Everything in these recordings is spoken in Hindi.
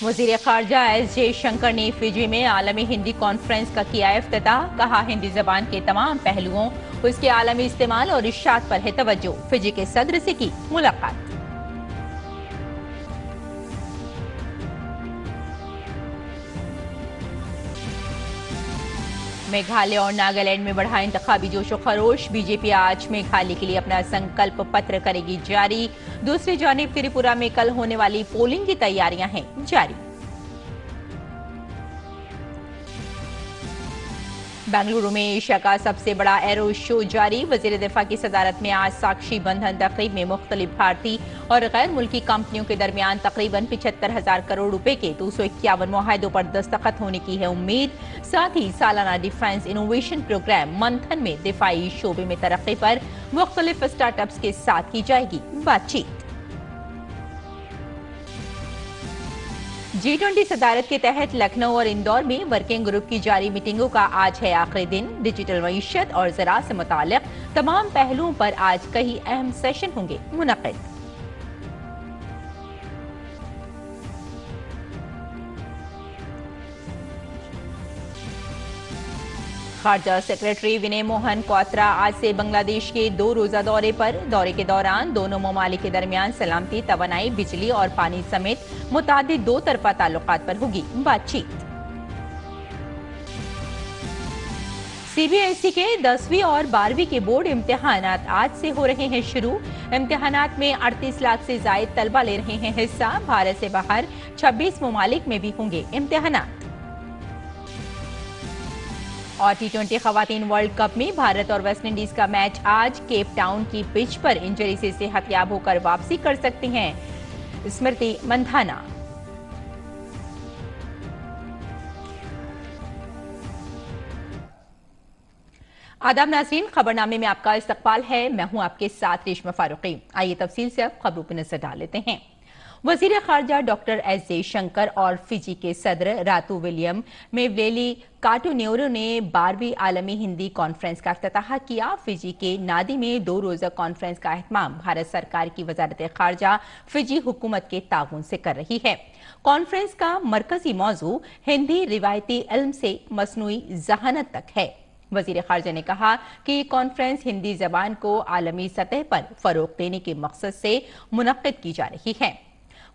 वजीर खारजा एस जयशंकर ने फिजी में आलमी हिंदी कॉन्फ्रेंस का किया इफ्तिताह। कहा, हिंदी जबान के तमाम पहलुओं, उसके आलमी इस्तेमाल और इर्शाद पर है तवज्जो। फिजी के सदर से की मुलाकात। मेघालय और नागालैंड में बढ़ा इंतखाबी जोशो खरोश। बीजेपी आज मेघालय के लिए अपना संकल्प पत्र करेगी जारी। दूसरी जानिब त्रिपुरा में कल होने वाली पोलिंग की तैयारियां हैं जारी। बेंगलुरु में एशिया का सबसे बड़ा एरो शो जारी। वजीर दिफा की सदारत में आज साक्षी बंधन तकरीब में मुख्तलिफ भारतीय और गैर मुल्की कंपनियों के दरमियान तकरीबन 75,000 करोड़ रुपए के 251 मुआहदों पर दस्तखत होने की है उम्मीद। साथ ही सालाना डिफेंस इनोवेशन प्रोग्राम मंथन में दिफाई शोबे में तरक्की पर मुख्तलिफ स्टार्टअप्स के साथ की जाएगी बातचीत। G20 सदारत के तहत लखनऊ और इंदौर में वर्किंग ग्रुप की जारी मीटिंगों का आज है आखिरी दिन। डिजिटल मईशत और ज़राअत से मुताल्लिक तमाम पहलुओं पर आज कई अहम सेशन होंगे मुनक़िद। खारजा सेक्रेटरी विनय मोहन क्वात्रा आज से बांग्लादेश के 2 रोजा दौरे पर। दौरे के दौरान दोनों ममालिक के दरमियान सलामती, तवानाई, बिजली और पानी समेत मुतादिद 2 तरफा ताल्लुकात पर होगी बातचीत। सीबीएसई के 10वीं और 12वीं के बोर्ड इम्तिहानात आज से हो रहे हैं शुरू। इम्तिहानात में 38 लाख से जायद तलबा ले रहे हैं हिस्सा। भारत से बाहर 26 ममालिक में भी होंगे इम्तिहानात। और T20 खवातीन वर्ल्ड कप में भारत और वेस्टइंडीज का मैच आज। केप टाउन की पिच पर इंजरी से सेहतयाब होकर वापसी कर सकती हैं स्मृति मंधाना। आदाब नाज़रीन, खबरनामे में आपका इस्तकबाल है। मैं हूं आपके साथ रेशमा फारूकी। आइए तफसील से अब खबरों पर नजर डाल लेते हैं। वजीर खारजा डॉक्टर एस जयशंकर और फिजी के सदर रातू विलियम मेवलेली काटोन्योरो ने 12वीं आलमी हिंदी कॉन्फ्रेंस का इफ्तिताह किया। फिजी के नादी में 2 रोजा कॉन्फ्रेंस का एहतमाम भारत सरकार की वजारत खारजा फिजी हुकूमत के ताउन से कर रही है। कॉन्फ्रेंस का मरकजी मौजू हिंदी रिवायती इल्म से मसनूई जहानत तक है। वजीर खारजा ने कहा कि ये कॉन्फ्रेंस हिंदी जबान को आलमी सतह पर फरोग देने के मकसद से मुनक्किद की जा रही है।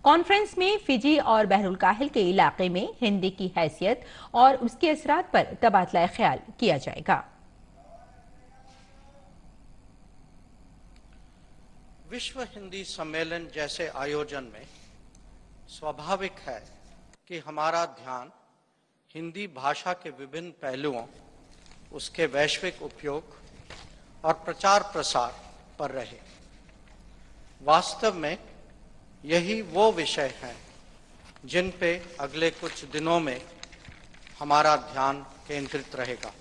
कॉन्फ्रेंस में फिजी और बहरुल काहिल के इलाके में हिंदी की हैसियत और उसके असरात पर तबादला ख्याल किया जाएगा। विश्व हिंदी सम्मेलन जैसे आयोजन में स्वाभाविक है कि हमारा ध्यान हिंदी भाषा के विभिन्न पहलुओं, उसके वैश्विक उपयोग और प्रचार प्रसार पर रहे। वास्तव में यही वो विषय हैं जिन पे अगले कुछ दिनों में हमारा ध्यान केंद्रित रहेगा।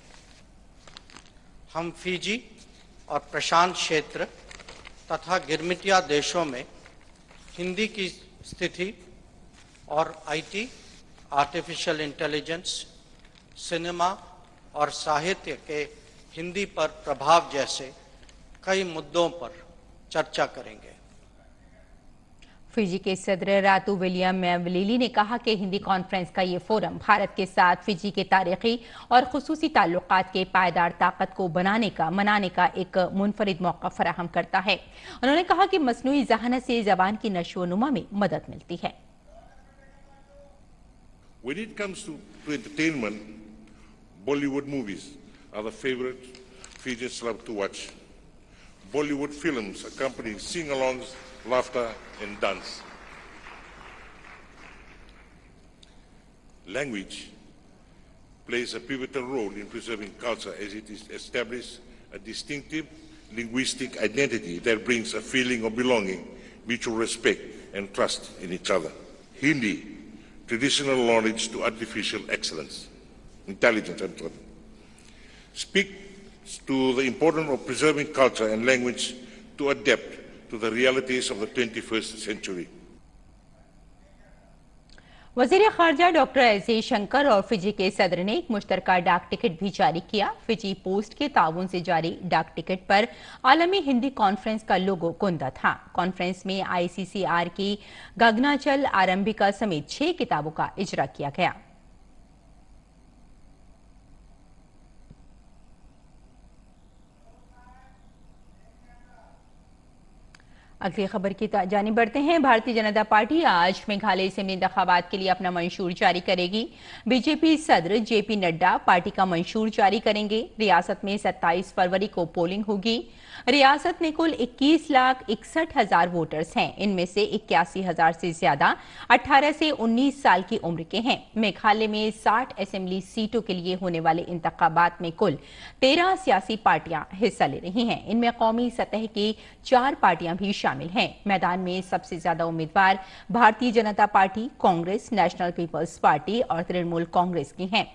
हम फिजी और प्रशांत क्षेत्र तथा गिरमिटिया देशों में हिंदी की स्थिति और आईटी, आर्टिफिशियल इंटेलिजेंस, सिनेमा और साहित्य के हिंदी पर प्रभाव जैसे कई मुद्दों पर चर्चा करेंगे। फिजी के सदर रातू विलियम मेवलेली ने कहा कि हिंदी कॉन्फ्रेंस का ये फोरम भारत के साथ फिजी के तारीखी और खुसूसी ताल्लुकात के पायदार ताकत को मनाने का एक मुनफरिद मौका फराहम करता है। उन्होंने कहा कि मसनूई जहानत से जबान की नशोनुमा में मदद मिलती है। When it comes to entertainment, Bollywood movies are the favorite Fijians love to watch. Bollywood films accompany sing-alongs, laughter and dance. Language plays a pivotal role in preserving culture as it establishes a distinctive linguistic identity that brings a feeling of belonging, mutual respect and trust in each other. Hindi, traditional knowledge to artificial excellence, intelligence and trust, speaks to the importance of preserving culture and language to adapt to the realities of the 21st century. वजीर खारजा डॉक्टर एस जयशंकर और फिजी के सदर ने एक मुश्तरका डाक टिकट भी जारी किया। फिजी पोस्ट के ताउन से जारी डाक टिकट पर आलमी हिंदी कॉन्फ्रेंस का लोगो कुंदा था। कॉन्फ्रेंस में ICCR की गगनाचल आरंभिका समेत 6 किताबों का इजरा किया गया। अगली खबर की जानिब बढ़ते हैं। भारतीय जनता पार्टी आज मेघालय असेंबली इंतखाबात के लिए अपना मंशूर जारी करेगी। बीजेपी सदर JP नड्डा पार्टी का मंशूर जारी करेंगे। रियासत में 27 फरवरी को पोलिंग होगी। रियासत में कुल 21,61,000 वोटर्स हैं। इनमें से 81,000 से ज्यादा 18 से 19 साल की उम्र के हैं। मेघालय में 60 असेंबली सीटों के लिए होने वाले इंतखाबात में कुल 13 सियासी पार्टियां हिस्सा ले रही हैं। इनमें कौमी सतह की 4 पार्टियां भी शामिल हैं। मैदान में सबसे ज्यादा उम्मीदवार Bharatiya Janata Party, Congress, National People's Party और तृणमूल कांग्रेस की हैं।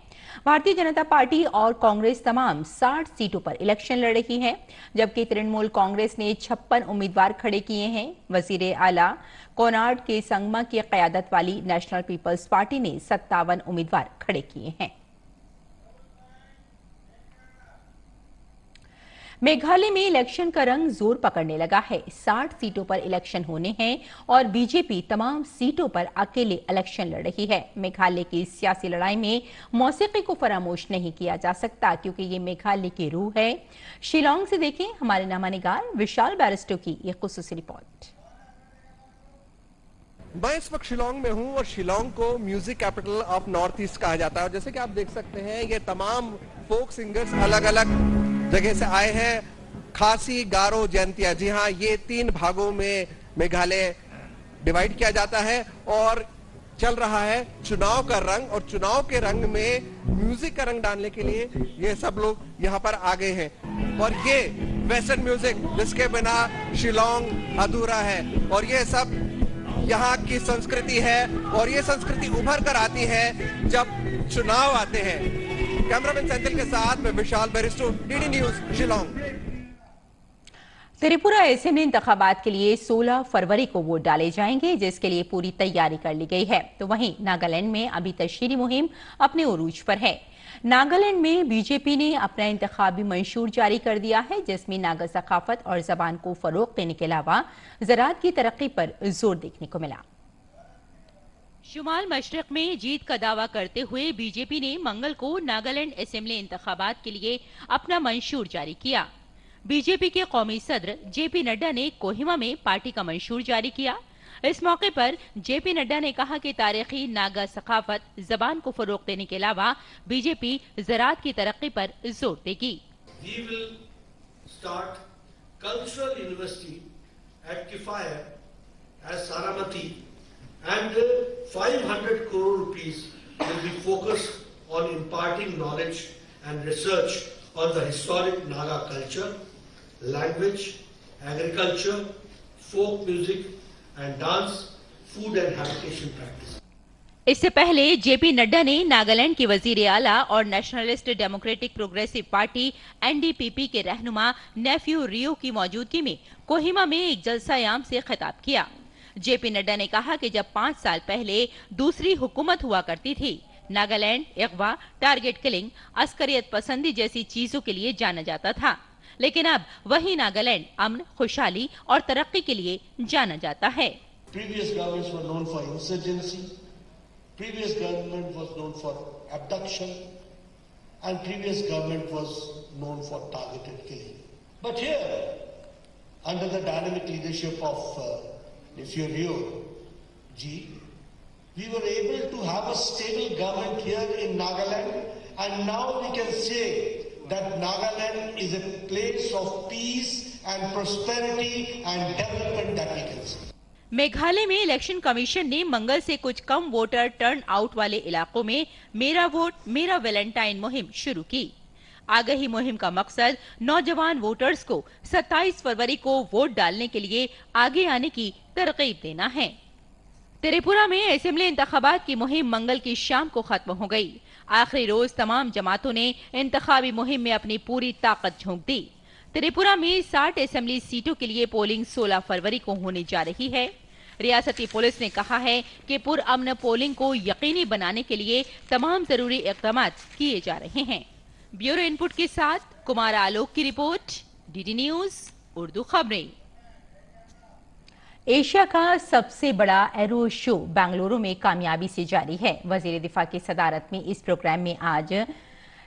भारतीय जनता पार्टी और कांग्रेस तमाम 60 सीटों पर इलेक्शन लड़ रही है, जबकि तृणमूल कांग्रेस ने 56 उम्मीदवार खड़े किए हैं। वजीर आला कोनार्ड के संगमा की क़यादत वाली नेशनल पीपल्स पार्टी ने 57 उम्मीदवार खड़े किए हैं। मेघालय में इलेक्शन का रंग जोर पकड़ने लगा है। 60 सीटों पर इलेक्शन होने हैं और बीजेपी तमाम सीटों पर अकेले इलेक्शन लड़ रही है। मेघालय की सियासी लड़ाई में मौसीकी को फरामोश नहीं किया जा सकता, क्योंकि ये मेघालय की रूह है। शिलांग से देखें हमारे नामानिगार विशाल बैरिस्टो की ये खुसूसी रिपोर्ट। मैं इस वक्त शिलांग में हूं और शिलांग को music capital of north east कहा जाता है। और जैसे कि आप देख सकते हैं, ये तमाम फोक सिंगर्स अलग अलग जगह से आए हैं। खासी, गारो, जयंतिया, जी हाँ, ये 3 भागों में मेघालय डिवाइड किया जाता है और चल रहा है चुनाव का रंग। और चुनाव के रंग में म्यूजिक का रंग डालने के लिए ये सब लोग यहाँ पर आ गए हैं। और ये वेस्टर्न म्यूजिक जिसके बिना शिलांग अधूरा है, और ये सब यहाँ की संस्कृति है। और ये संस्कृति उभर कर आती है जब चुनाव आते हैं। कैमरामैन सेंथिल के साथ मैं Vishal Bairisto, DD news, Shillong. Tripura assembly इंतखाबात के लिए 16 फरवरी को वोट डाले जाएंगे, जिसके लिए पूरी तैयारी कर ली गई है। तो वहीं नागालैंड में अभी तशहीरी मुहिम अपने उरूज पर है। नागालैंड में बीजेपी ने अपना इंतखाबी मंशूर जारी कर दिया है, जिसमें नागा सकाफत और जबान को फरोग देने के अलावा ज़राअत की तरक्की पर जोर देखने को मिला। शुमाल मशरक में जीत का दावा करते हुए बीजेपी ने मंगल को नागालैंड असेंबली इंतखाबात के लिए अपना मंशूर जारी किया। बीजेपी के कौमी सदर JP नड्डा ने कोहिमा में पार्टी का मंशूर जारी किया। इस मौके पर JP नड्डा ने कहा कि तारीखी नागा सकाफत, जबान को फरोग देने के अलावा बीजेपी ज़राअत की तरक्की पर जोर देगी। We will start cultural university at Kifaya as Saramati, and 500 crore rupees will be focused on imparting knowledge and research on the historic Naga culture, language, agriculture, folk music and dance, food and habitation practice. इससे पहले JP नड्डा ने नागालैंड के वजीर आला और nationalist democratic progressive party NDPP के रहनुमा नेफ्यू रियो की मौजूदगी में कोहिमा में एक जलसायाम से खिताब किया। JP नड्डा ने कहा कि जब 5 साल पहले दूसरी हुकूमत हुआ करती थी, नागालैंड अगवा, टारगेट किलिंग, अस्करियत पसंदी जैसी चीजों के लिए जाना जाता था, लेकिन अब वही नागालैंड अमन, खुशहाली और तरक्की के लिए जाना जाता है। Previous governments were known for insurgency, previous government was known for abduction, and previous government was known for targeted killing. But here, under the dynamic leadership of Nephew Rio ji, we were able to have a stable government here in Nagaland, and now we can say that Nagaland is a place of peace and prosperity and development that we can see. Meghalaya में इलेक्शन कमीशन ने मंगल से कुछ कम वोटर टर्न आउट वाले इलाकों में मेरा वोट मेरा वैलेंटाइन मुहिम शुरू की। आगाही मुहिम का मकसद नौजवान वोटर्स को 27 फरवरी को वोट डालने के लिए आगे आने की तरकीब देना है। त्रिपुरा में असेंबली इंतखाबात की मुहिम मंगल की शाम को खत्म हो गई। आखिरी रोज तमाम जमातों ने इंतखाबी मुहिम में अपनी पूरी ताकत झोंक दी। त्रिपुरा में 60 असेंबली सीटों के लिए पोलिंग 16 फरवरी को होने जा रही है। रियासती पुलिस ने कहा है कि पुरअमन पोलिंग को यकीनी बनाने के लिए तमाम जरूरी इक़दाम किए जा रहे हैं। ब्यूरो इनपुट के साथ कुमार आलोक की रिपोर्ट, डीडी न्यूज उर्दू खबरें। एशिया का सबसे बड़ा एरो शो बेंगलुरु में कामयाबी से जारी है। वजीर दिफा की सदारत में इस प्रोग्राम में आज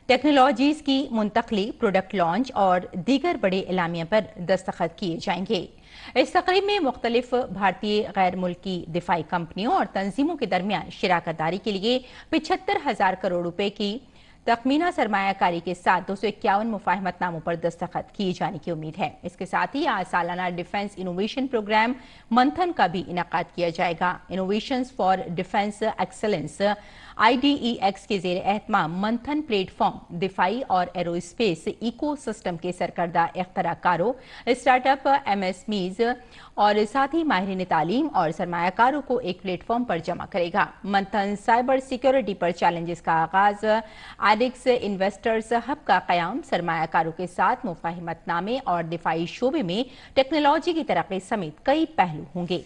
टेक्नोलॉजीज की मुंतकली, प्रोडक्ट लॉन्च और दीगर बड़े एलामिया पर दस्तखत किए जाएंगे। इस तकरीब में मुख्तलिफ भारतीय गैर मुल्की दिफाई कंपनियों और तंजीमों के दरमियान शिराकतदारी के लिए 75,000 करोड़ रुपए की तखमीना सरमायाकारी के साथ 251 मुफाहमतनामों पर दस्तखत किए जाने की उम्मीद है। इसके साथ ही आज सालाना डिफेंस इनोवेशन प्रोग्राम मंथन का भी इनेकाद किया जाएगा। Innovations for defence excellence IDEX के जेर एहतमाम मंथन प्लेटफॉर्म दिफाई और एरोस्पेस इको सिस्टम के सरकर्दा इख्तराकारों, स्टार्टअप, MSMEs और साथ ही माहिरीन तालीम और सरमायाकारों को एक प्लेटफॉर्म पर जमा करेगा। मंथन साइबर सिक्योरिटी पर चैलेंजेस का आगाज, एडिक्स इन्वेस्टर्स हब का कयाम, सरमायाकारों के साथ मुफाहिमतनामे और दिफाई शोबे में टेक्नोलॉजी की तरक्की समेत कई पहलू होंगे।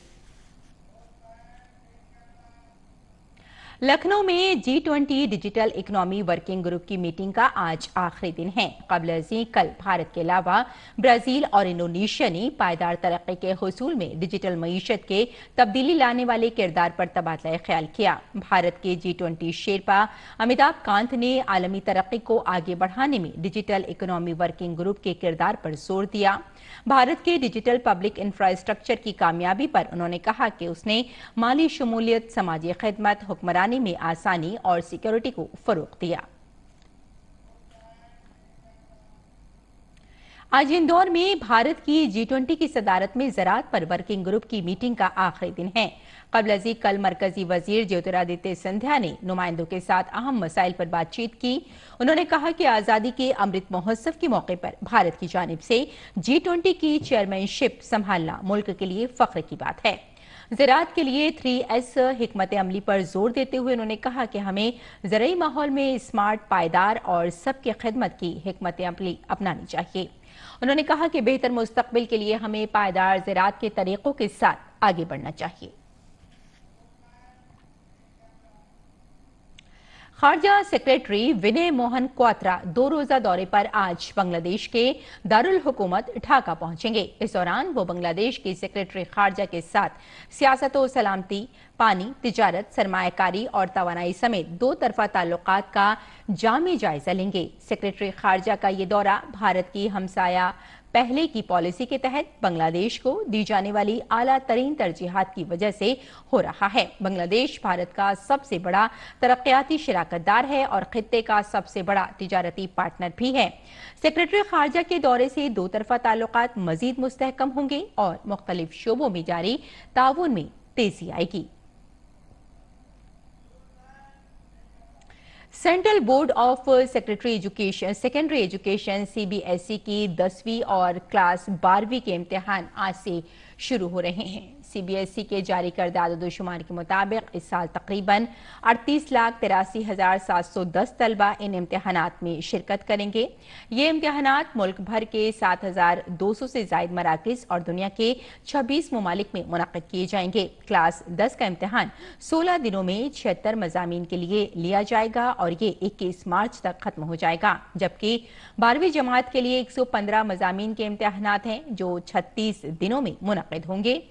लखनऊ में G20 digital economy working group की मीटिंग का आज आखिरी दिन है। कबल कल भारत के अलावा ब्राजील और इंडोनेशिया ने पायदार तरक्की के हुसूल में डिजिटल मईशत के तब्दीली लाने वाले किरदार पर तबादला ख्याल किया। भारत के G20 शेरपा अमिताभ कांत ने आलमी तरक्की को आगे बढ़ाने में डिजिटल इकोनॉमी वर्किंग ग्रुप के किरदार पर जोर दिया। भारत के डिजिटल पब्लिक इंफ्रास्ट्रक्चर की कामयाबी पर उन्होंने कहा कि उसने माली शमूलियत, समाजी खिदमत, हुक्मरानी में आसानी और सिक्योरिटी को फरोग दिया। आज इंदौर में भारत की G20 की सदारत में ज़राअत पर वर्किंग ग्रुप की मीटिंग का आखिरी दिन है। कबल कल मरकजी वजीर ज्योतिरादित्य सिंधिया ने नुमाइंदों के साथ अहम मसाइल पर बातचीत की। उन्होंने कहा कि आज़ादी के अमृत महोत्सव के मौके पर भारत की जानिब से G20 की चेयरमैनशिप संभालना मुल्क के लिए फख्र की बात है। ज़राअत के लिए 3S हिकमत अमली पर जोर देते हुए उन्होंने कहा कि हमें ज़रूरी माहौल में स्मार्ट, पायदार और सबके खिदमत की हिकमत अमली अपनानी चाहिए। उन्होंने कहा कि बेहतर मुस्तकबिल के लिए हमें पायदार ज़राअत के तरीकों के साथ आगे बढ़ना चाहिए। खारजा सेक्रेटरी विनय मोहन क्वात्रा 2 रोजा दौरे पर आज बांग्लादेश के दारुल हुकूमत ढाका पहुंचेंगे। इस दौरान वो बांग्लादेश के सेक्रेटरी खारजा के साथ सियासत और सलामती, पानी, तिजारत, सरमायाकारी और तवानाई समेत 2 तरफा ताल्लुकात का जामी जायजा लेंगे। सेक्रेटरी खारजा का ये दौरा भारत की हमसाया पहले की पॉलिसी के तहत बांग्लादेश को दी जाने वाली आला तरीन तरजीहात की वजह से हो रहा है। बांग्लादेश भारत का सबसे बड़ा तरक्याती शराकतदार है और खित्ते का सबसे बड़ा तिजारती पार्टनर भी है। सेक्रेटरी खारजा के दौरे से 2 तरफा ताल्लुकात मजीद मुस्तहकम होंगे और मुख्तलिफ शोबों में जारी ताउन में तेजी आएगी। Central board of secondary education CBSE की 10वीं और क्लास 12वीं के इम्तिहान आज से शुरू हो रहे हैं। CBSE के जारी करदा आदद-ओ-शुमार के मुताबिक इस साल तकरीबन 38,83,710 तलबा इन इम्तिहानात में शिरकत करेंगे। ये इम्तिहानात मुल्क भर के 7,200 से जायद मराकिज और दुनिया के 26 ममालिक में मुनक्किद किए जाएंगे। क्लास 10 का इम्तिहान 16 दिनों में 76 मज़ामीन के लिए लिया जाएगा और ये 21 मार्च तक खत्म हो जाएगा, जबकि 12वीं जमात के लिए 115 मज़ामीन के इम्तिहानात हैं जो 36 दिनों में मुनक्किद होंगे।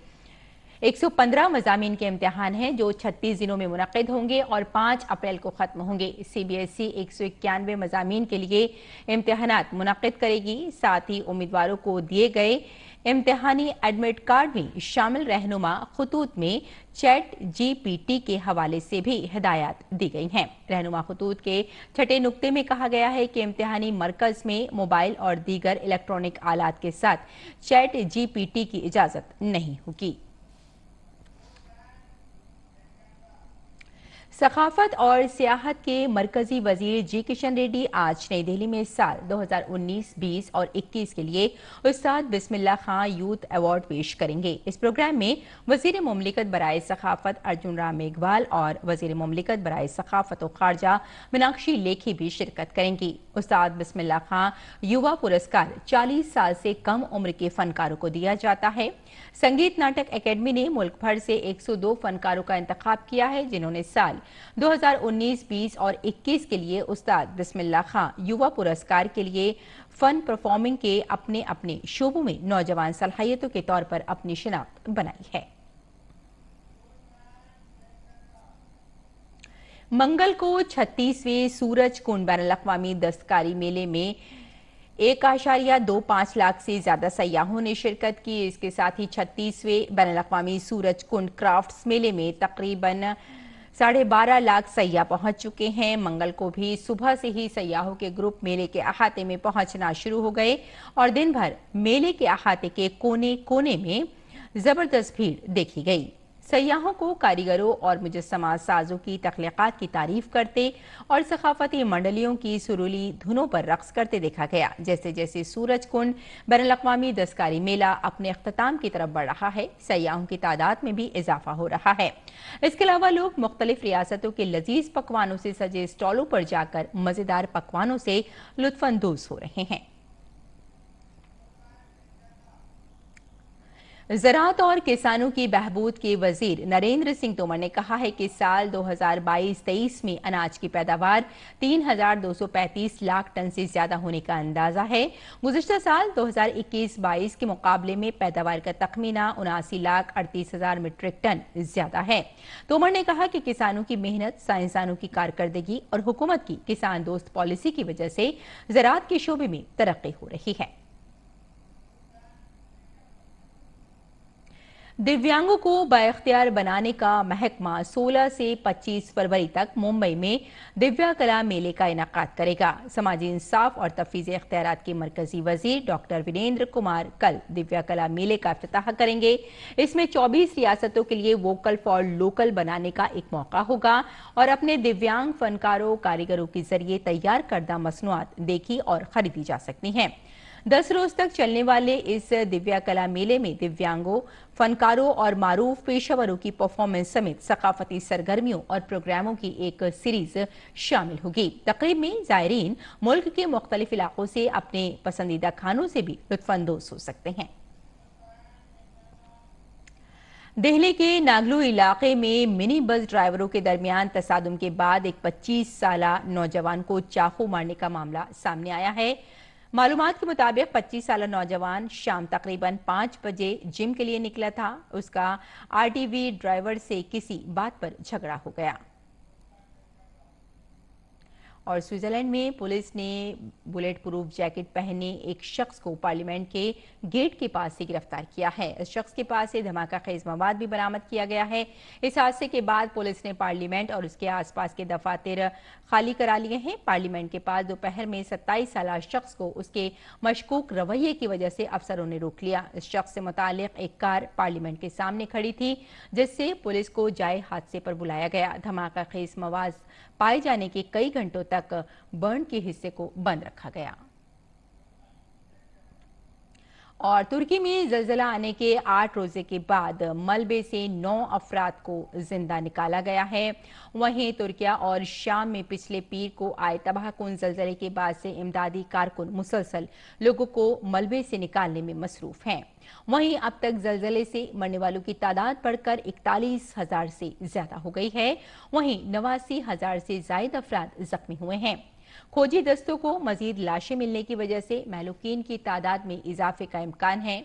115 मज़ामीन के इम्तिहान हैं जो 36 दिनों में मुनक्किद होंगे और 5 अप्रैल को खत्म होंगे। CBSE 191 मज़ामीन के लिए इम्तिहानात मुनक्किद करेगी। साथ ही उम्मीदवारों को दिए गए इम्तिहानी एडमिट कार्ड में शामिल रहनुमा खतूत में ChatGPT के हवाले से भी हिदायत दी गई हैं। रहनुमा खतूत के 6ठे नुक्ते में कहा गया है कि इम्तिहानी मरकज में मोबाइल और दीगर इलेक्ट्रॉनिक आलात के साथ ChatGPT की इजाजत नहीं होगी। सखाफत और सियाहत के मरकजी वजीर जी किशन रेड्डी आज नई दिल्ली में साल 2019, 20 और 21 के लिए उस्ताद बिस्मिल्लाह खां यूथ अवार्ड पेश करेंगे। इस प्रोग्राम में वजीर मुमलिकत बराए सखाफत अर्जुन राम मेघवाल और वजीर मुमलिकत बराए सखाफत और खारजा मीनाक्षी लेखी भी शिरकत करेंगी। उस्ताद बिस्मिल्लाह खां युवा पुरस्कार 40 साल से कम उम्र के फनकारों को दिया जाता है। संगीत नाटक अकेडमी ने मुल्क भर से 102 फनकारों का इंतखाब किया है, जिन्होंने साल 2019, 20 और 21 के लिए उस्ताद बिस्मिल्लाह खां युवा पुरस्कार के लिए फन परफॉर्मिंग के अपने अपने शोबों में नौजवान सलाहियतों के तौर पर अपनी शिनाख्त बनाई है। मंगल को 36वें सूरज कुंड बैनुल-अक़वामी दस्तकारी मेले में 1.25 लाख से ज्यादा सयाहों ने शिरकत की। इसके साथ ही 36वें बैनुल-अक़वामी सूरज कुंड क्राफ्ट्स मेले में तकरीबन 12.5 लाख सयाह पहुंच चुके हैं। मंगल को भी सुबह से ही सयाहों के ग्रुप मेले के अहाते में पहुंचना शुरू हो गए और दिन भर मेले के अहाते के कोने कोने में जबरदस्त भीड़ देखी गई। सयाहों को कारीगरों और मुजस्समा साजों की तख्लीकात की तारीफ करते और सखाफती मंडलियों की सुरीली धुनों पर रक्स करते देखा गया। जैसे जैसे सूरज कुंड बैनुल-अक़वामी दस्तकारी मेला अपने अख्ताम की तरफ बढ़ रहा है, सयाहों की तादाद में भी इजाफा हो रहा है। इसके अलावा लोग मुख्तलिफ रियासतों के लजीज पकवानों से सजे स्टॉलों पर जाकर मजेदार पकवानों से लुत्फानंदोज हो रहे हैं। ज़राअत और किसानों की बहबूद के वजीर नरेंद्र सिंह तोमर ने कहा है कि साल 2022-23 में अनाज की पैदावार 3,235 लाख टन से ज्यादा होने का अंदाजा है। गुज़िश्ता साल 2021-22 के मुकाबले में पैदावार का तखमीना 79,38,000 मीट्रिक टन ज्यादा है। तोमर ने कहा कि किसानों की मेहनत, साइंसदानों की कारकर्दगी और हुकूमत की किसान दोस्त पॉलिसी की वजह से ज़राअत के शोबे में तरक्की हो रही है। दिव्यांगों को बाइख्तियार बनाने का महकमा 16 से 25 फरवरी तक मुंबई में दिव्या कला मेले का इनेकाद करेगा। समाजी इंसाफ और तफवीज़ इख्तियारात के मरकजी वजीर डॉक्टर वीरेंद्र कुमार कल दिव्या कला मेले का इफ्तिताह करेंगे। इसमें 24 रियासतों के लिए वोकल फॉर लोकल बनाने का एक मौका होगा और अपने दिव्यांग फनकारों कारीगरों के जरिए तैयार करदा मसनूआत देखी और खरीदी जा सकती हैं। 10 रोज तक चलने वाले इस दिव्या कला मेले में दिव्यांगों, फनकारों और मारूफ पेशेवरों की परफॉर्मेंस समेत सकाफती सरगर्मियों और प्रोग्रामों की एक सीरीज शामिल होगी। तकरीब में जायरीन मुल्क के मुख्तलिफ इलाकों से अपने पसंदीदा खानों से भी लुत्फानंदोज हो सकते हैं। दिल्ली के नागलू इलाके में मिनी बस ड्राइवरों के दरमियान तसादुम के बाद एक 25 साला नौजवान को चाकू मारने का मामला सामने आया है। मालूमात के मुताबिक 25 साला नौजवान शाम तकरीबन 5 बजे जिम के लिए निकला था। उसका आरटीवी ड्राइवर से किसी बात पर झगड़ा हो गया। और स्विट्जरलैंड में पुलिस ने बुलेट प्रूफ जैकेट पहने एक शख्स को पार्लियामेंट के गेट के पास से गिरफ्तार किया है। इस शख्स के पास से धमाका खेज मवाद भी बरामद किया गया है। इस हादसे के बाद पुलिस ने पार्लियामेंट और उसके आसपास के दफातर खाली करा लिए हैं। पार्लियामेंट के पास दोपहर में 27 साला शख्स को उसके मशकूक रवैये की वजह से अफसरों ने रोक लिया। इस शख्स से मुतालिक एक कार पार्लियामेंट के सामने खड़ी थी, जिससे पुलिस को जाए हादसे पर बुलाया गया। धमाका खेज मवाद पाए जाने के कई घंटों तक बर्न के हिस्से को बंद रखा गया। और तुर्की में ज़लज़ला आने के 8 रोजे के बाद मलबे से 9 अफराद को जिंदा निकाला गया है। वहीं तुर्किया और शाम में पिछले पीर को आए तबाहकुन ज़लज़ले के बाद से इमदादी कारकुन मुसलसल लोगों को मलबे से निकालने में मसरूफ हैं। वहीं अब तक ज़लज़ले से मरने वालों की तादाद बढ़कर 41,000 से ज्यादा हो गई है। वहीं 89,000 से ज्यादा अफराद जख्मी हुए हैं। खोजी दस्तों को मजीद लाशें मिलने की वजह से महलूकीन की तादाद में इजाफे का इम्कान है।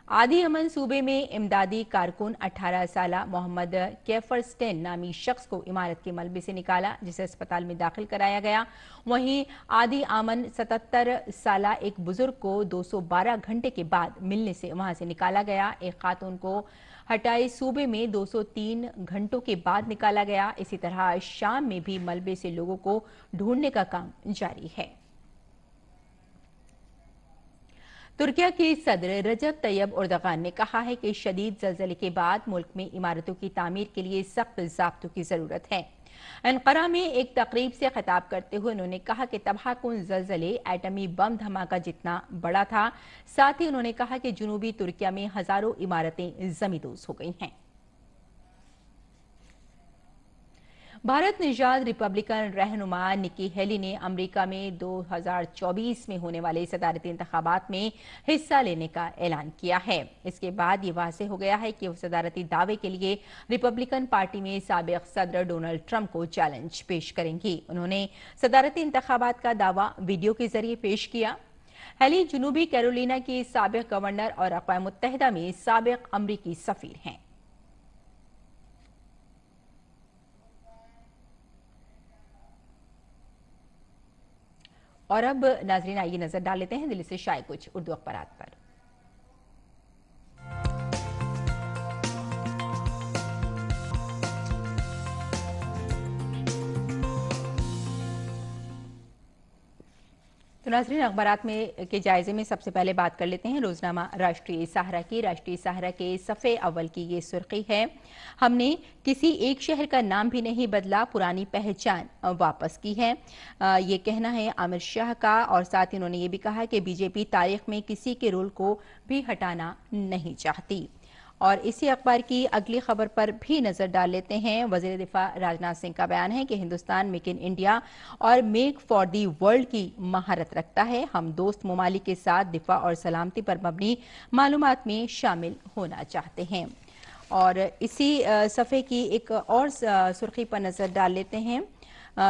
आदि यमन सूबे में इमदादी कारकुन 18 साला मोहम्मद कैफरस्टेन नामी शख्स को इमारत के मलबे से निकाला, जिसे अस्पताल में दाखिल कराया गया। वहीं आदि आमन 77 साला एक बुजुर्ग को 212 घंटे के बाद मिलने से वहां से निकाला गया। एक खातून को हटाई सूबे में 203 घंटों के बाद निकाला गया। इसी तरह शाम में भी मलबे से लोगों को ढूंढने का काम जारी है। तुर्किया के सदर रजब तैयब उर्दगान ने कहा है कि शदीद जल्जले के बाद मुल्क में इमारतों की तामीर के लिए सख्त ज़ाब्तों की जरूरत है। अनकरा में एक तकरीब से खिताब करते हुए उन्होंने कहा कि तबाहकुन जल्जले एटमी बम धमाका जितना बड़ा था। साथ ही उन्होंने कहा कि जुनूबी तुर्किया में हजारों इमारतें जमींदोज हो गई हैं। भारत निजात रिपब्लिकन रहनुमा निकी हेली ने अमेरिका में 2024 में होने वाले सदारती इंतखाबात में हिस्सा लेने का ऐलान किया है। इसके बाद ये वाज़ेह हो गया है कि वो सदारती दावे के लिए रिपब्लिकन पार्टी में साबिक सदर डोनाल्ड ट्रंप को चैलेंज पेश करेंगी। उन्होंने सदारती इंतखाबात का दावा वीडियो के जरिए पेश किया। हेली जनूबी कैरोलिना की साबिक गवर्नर और अक़वाम मुत्तहिदा में साबिक अमरीकी सफीर हैं। और अब नाजरीन आइए नजर डाल लेते हैं दिल्ली से शाये कुछ उर्दू अखबारात पर। तो नाज़रीन अखबारात में के जायजे में सबसे पहले बात कर लेते हैं रोजनामा राष्ट्रीय सहारा की। राष्ट्रीय सहारा के सफ़े अव्वल की ये सुर्खी है, हमने किसी एक शहर का नाम भी नहीं बदला, पुरानी पहचान वापस की है। ये कहना है आमिर शाह का। और साथ ही उन्होंने ये भी कहा कि बीजेपी तारीख में किसी के रोल को भी हटाना नहीं चाहती। और इसी अखबार की अगली खबर पर भी नजर डाल लेते हैं। वजीर दिफा राजनाथ सिंह का बयान है कि हिंदुस्तान मेक इन इंडिया और मेक फॉर दी वर्ल्ड की महारत रखता है। हम दोस्त ममालिक के साथ दिफा और सलामती पर मबनी मालूमात में शामिल होना चाहते हैं। और इसी सफ़े की एक और सुर्खी पर नजर डाल लेते हैं।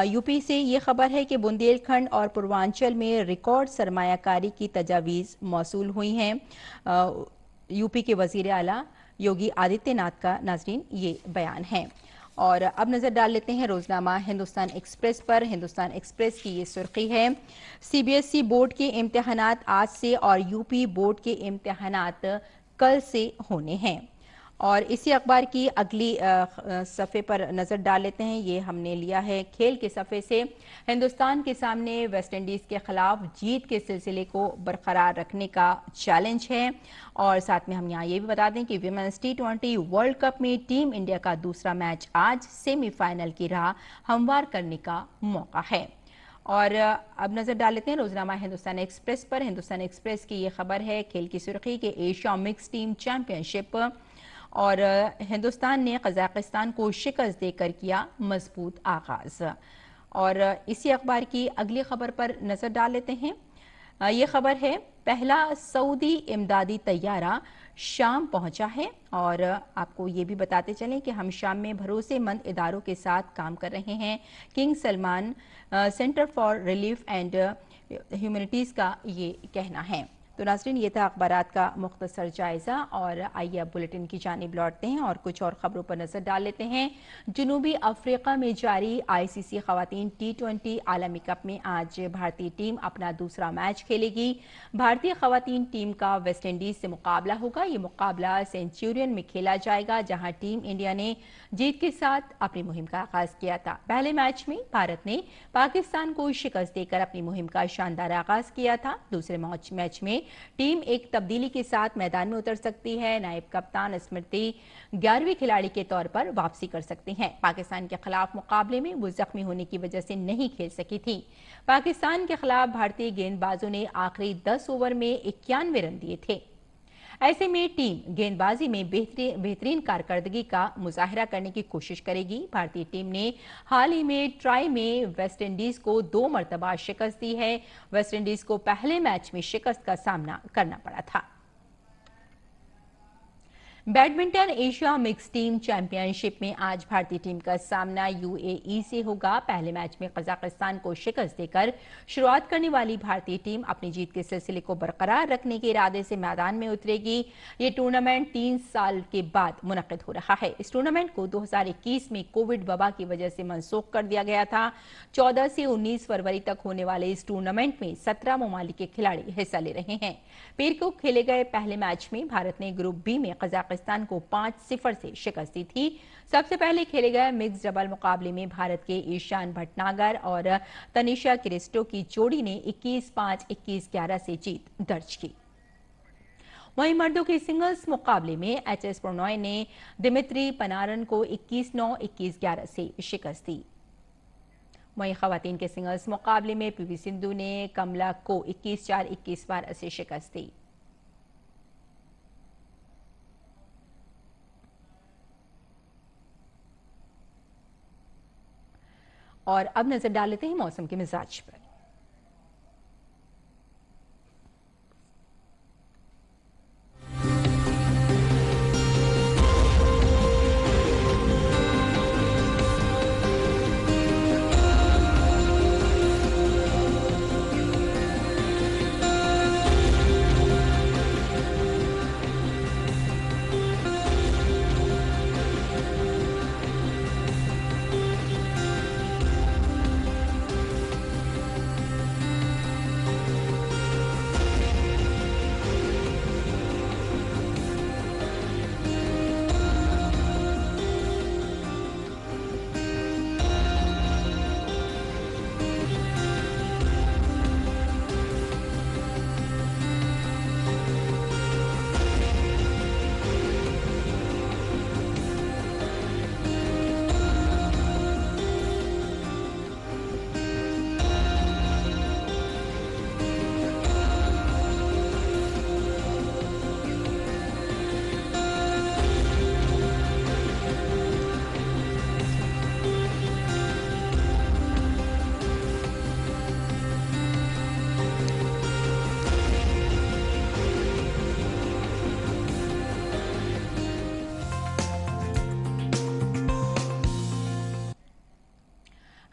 यूपी से ये खबर है कि बुंदेलखंड और पूर्वांचल में रिकॉर्ड सरमायाकारी की तजावीज़ मौसूल हुई हैं। यूपी के वजीर आला योगी आदित्यनाथ का नाजरीन ये बयान है। और अब नजर डाल लेते हैं रोजनामा हिंदुस्तान एक्सप्रेस पर। हिंदुस्तान एक्सप्रेस की ये सुर्खी है, सीबीएसई बोर्ड के इम्तिहानात आज से और यूपी बोर्ड के इम्तिहानात कल से होने हैं। और इसी अखबार की अगली सफ़े पर नज़र डाल लेते हैं। ये हमने लिया है खेल के सफ़े से। हिंदुस्तान के सामने वेस्ट इंडीज़ के खिलाफ जीत के सिलसिले को बरकरार रखने का चैलेंज है। और साथ में हम यहाँ ये भी बता दें कि विमेंस T20 वर्ल्ड कप में टीम इंडिया का दूसरा मैच आज सेमीफाइनल की राह हमवार करने का मौका है। और अब नजर डाल लेते हैं रोजनामा हिंदुस्तान एक्सप्रेस पर। हिंदुस्तान एक्सप्रेस की ये खबर है, खेल की सुर्खी के एशिया मिक्स टीम चैंपियनशिप और हिंदुस्तान ने कजाकिस्तान को शिकस्त देकर किया मजबूत आगाज। और इसी अखबार की अगली खबर पर नजर डाल लेते हैं। ये खबर है, पहला सऊदी इमदादी तैयारा शाम पहुंचा है। और आपको ये भी बताते चलें कि हम शाम में भरोसेमंद इदारों के साथ काम कर रहे हैं। King Salman centre for relief and humanities का ये कहना है। तो नाज़रीन ये था अखबारात का मुख्तसर जायजा। और आइए अब बुलेटिन की जानिब लौटते हैं और कुछ और खबरों पर नजर डाल लेते हैं। जनूबी अफ्रीका में जारी आईसीसी खवातीन T20 आलमी कप में आज भारतीय टीम अपना दूसरा मैच खेलेगी। भारतीय खवातीन टीम का वेस्ट इंडीज से मुकाबला होगा। ये मुकाबला सेंचुरियन में खेला जाएगा, जहां टीम इंडिया ने जीत के साथ अपनी मुहिम का आगाज किया था। पहले मैच में भारत ने पाकिस्तान को शिकस्त देकर अपनी मुहिम का शानदार आगाज किया था। दूसरे मैच में टीम एक तब्दीली के साथ मैदान में उतर सकती है। नायब कप्तान स्मृति 11वीं खिलाड़ी के तौर पर वापसी कर सकती हैं। पाकिस्तान के खिलाफ मुकाबले में वो जख्मी होने की वजह से नहीं खेल सकी थी। पाकिस्तान के खिलाफ भारतीय गेंदबाजों ने आखिरी 10 ओवर में 91 रन दिए थे। ऐसे में टीम गेंदबाजी में बेहतरीन कारकर्दगी का मुजाहिरा करने की कोशिश करेगी। भारतीय टीम ने हाल ही में ट्राई में वेस्ट इंडीज को 2 मरतबा शिकस्त दी है। वेस्ट इंडीज को पहले मैच में शिकस्त का सामना करना पड़ा था। Badminton Asia mix team championship में आज भारतीय टीम का सामना यूएई से होगा। पहले मैच में कजाकिस्तान को शिकस्त देकर शुरुआत करने वाली भारतीय टीम अपनी जीत के सिलसिले को बरकरार रखने के इरादे से मैदान में उतरेगी। ये टूर्नामेंट 3 साल के बाद मुनक्किद हो रहा है। इस टूर्नामेंट को 2021 में कोविड वबा की वजह से मनसूख कर दिया गया था। 14 से 19 फरवरी तक होने वाले इस टूर्नामेंट में 17 ममालिक के खिलाड़ी हिस्सा ले रहे हैं। पीर को खेले गए पहले मैच में भारत ने ग्रुप बी में कजाकिस्तान को 5-0 से शिकस्त दी थी। सबसे पहले खेले गए मिक्स डबल मुकाबले में भारत के ईशान भटनागर और तनिषा क्रिस्टो की जोड़ी ने 21-5, 21-11 से जीत दर्ज की। वहीं मर्दों के सिंगल्स मुकाबले में एच.एस. प्रणॉय ने दिमित्री पनारन को 21-9, 21-11 से शिकस्त दी। वहीं खवातीन के सिंगल्स मुकाबले में पीवी सिंधु ने कमला को 21-4, 21-12 से शिकस्त दी। और अब नजर डाल लेते हैं मौसम के मिजाज पर।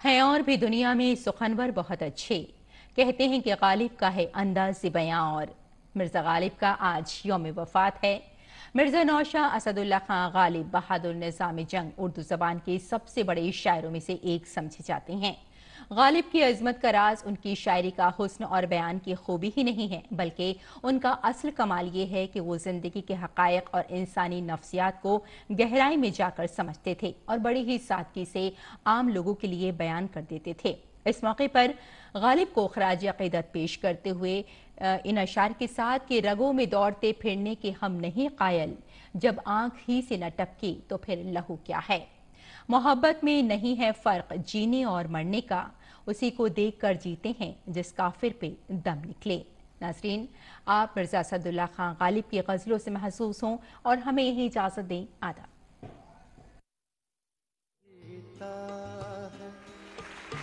हैं और भी दुनिया में सुखनवर बहुत अच्छे, कहते हैं कि गालिब का है अंदाज़ बयां। और मिर्ज़ा गालिब का आज यौम वफ़ात है। मिर्ज़ा नौशाह असदुल्ला खां गालिब बहादुर निज़ाम जंग उर्दू ज़बान के सबसे बड़े शायरों में से एक समझे जाते हैं। गालिब की अजमत का राज उनकी शायरी का हुस्न और बयान की खूबी ही नहीं है, बल्कि उनका असल कमाल ये है कि वो जिंदगी के हकायक और इंसानी नफ्सियात को गहराई में जाकर समझते थे और बड़ी ही सादगी से आम लोगों के लिए बयान कर देते थे। इस मौके पर गालिब को खराज अक़ीदत पेश करते हुए इन अशार के साथ कि रगों में दौड़ते फिरने के हम नहीं कायल, जब आंख ही से न टपकी तो फिर लहू क्या है। मोहब्बत में नहीं है फर्क जीने और मरने का, उसी को देखकर जीते हैं जिस काफिर पे दम निकले। नाज़रीन, आप मिर्ज़ा असदुल्ला खां गालिब की गज़लों से महसूस हों और हमें यही इजाज़त दें। आदाब।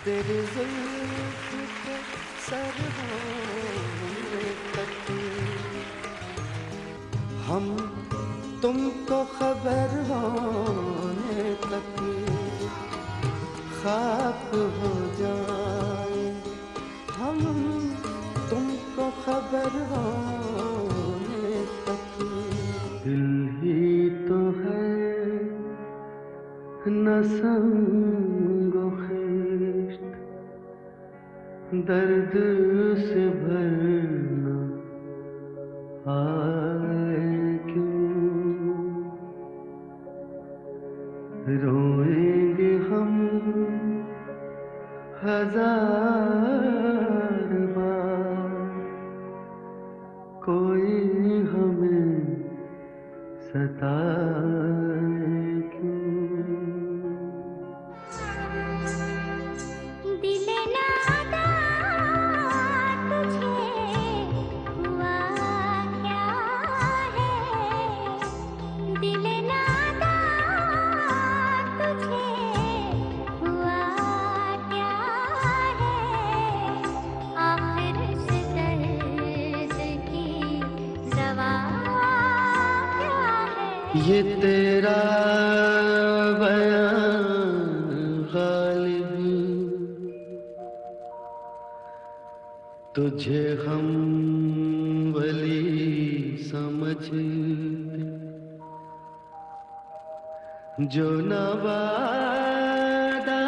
तेरे ज़ुल्फ़ के सर होने तक हम तुमको खबर होने तक खाक हो जाए, हम तुमको खबर होने तक। दिल ही तो है न संगो खिश्त, दर्द से भरना आए क्यों, रोएंगे हम हजार बार, कोई हमें सताए क्यों। दिले नादा तुझे हुआ क्या है, दिले नादा तुझे हुआ क्या है, आखिर इस दर्द की दवा क्या है। ये तेरा बयान गालिब, तुझे हम वली समझते, जो न वादा